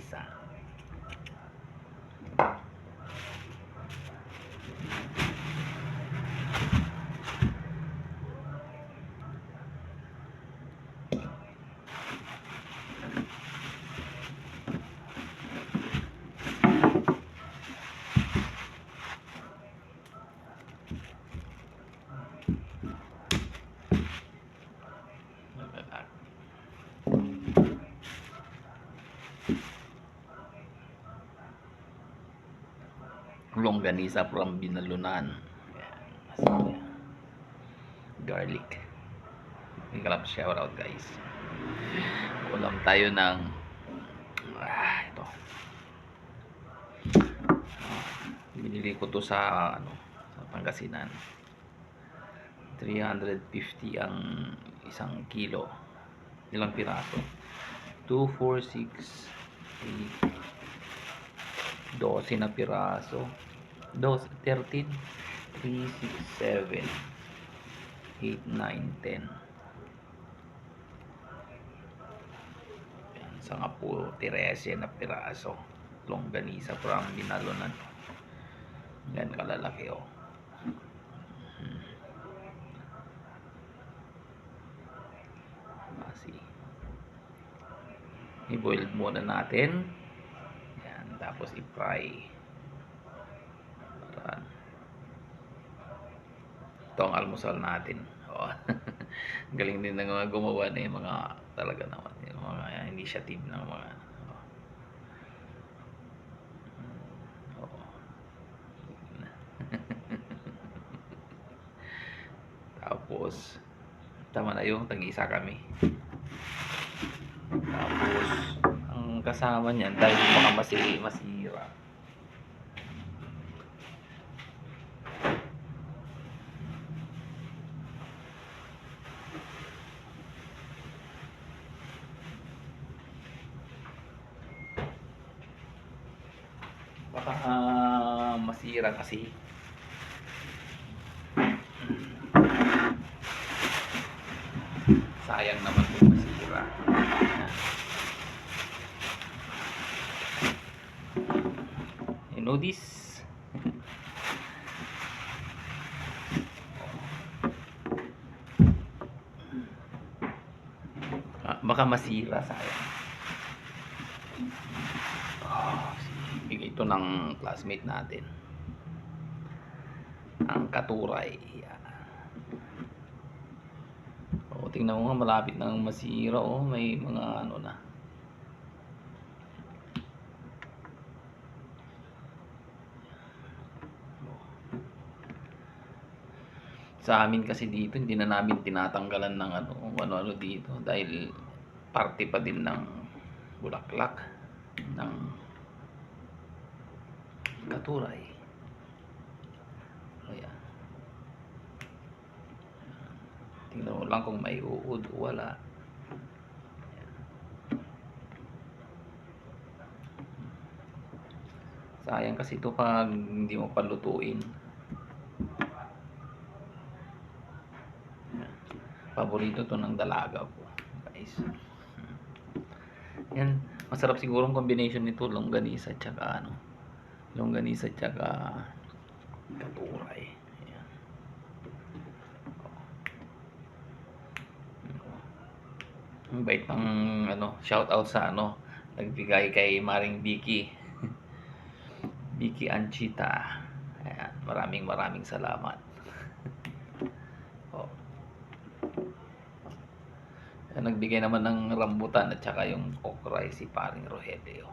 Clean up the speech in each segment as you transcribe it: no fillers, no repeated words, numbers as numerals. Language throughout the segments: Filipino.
longganisa. Longganisa from Binalunan. Ayan. Garlic. Ikalap shout out guys. Ulam tayo ng ito. Binili ko to sa sa Pangasinan. 350 ang isang kilo. Ilang piraso? 2, 4, 6, 8, 12 na piraso. 13, 3, 6, 7, 8, 9, 10. Yan, sa nga po 13 na piraso. Longganisa from Binalunan. Yan kalalaki oh. I-boil muna natin. Yan, tapos i-fry. Ito ang almusal natin. Oh. Galing din ng mga gumawa na yung mga talaga naman yung mga initiative ng mga tapos tama na yung tag-isa kami. Tapos ang kasama niyan dahil baka masira. Baka masira kasi. Sayang naman kung masira. You know this? Baka masira, sayang. Bigay ito ng classmate natin. Ang katuray. Yan. Tingnan mo nga, malapit nang masira oh, may mga ano na. Sa amin kasi dito hindi na namin tinatanggalan ng ano dito dahil parte pa din ng bulaklak ng katuray. Ayan. Tingnan mo lang kung may uod o wala. Sayang kasi ito pag hindi mo palutuin. Paborito to ng dalaga ko guys. Yan, masarap siguro ang combination nito, longganisa tsaka longganisa tsaka katuray. Ayan. Ang bait ng shout out sa nagbigay kay Maring Vicky. Vicky Anchita. Ayan, maraming salamat. Nagbigay naman ng rambutan at saka yung okray si Paring Rogelio.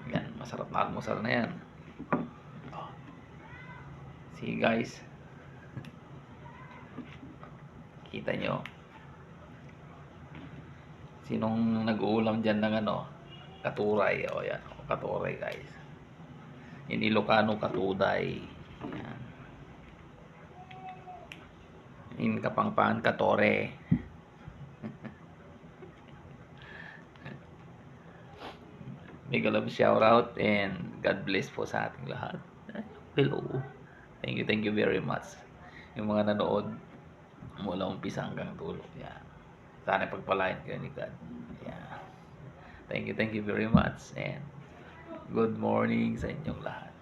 Yan, masarap na almusal na yan. See guys. Kita nyo. Sinong nag-uulam dyan ng katuray. O yan, katuray guys. In Ilocano, katuday. Yan. In Kapampangan, katore. Mega love shout out and God bless po sa ating lahat. Hello. Thank you very much. Yung mga nanood mula umpisa hanggang dulo. Yan. Sana pagpalain kayo ni God. Yeah. Thank you very much and good morning sa inyong lahat.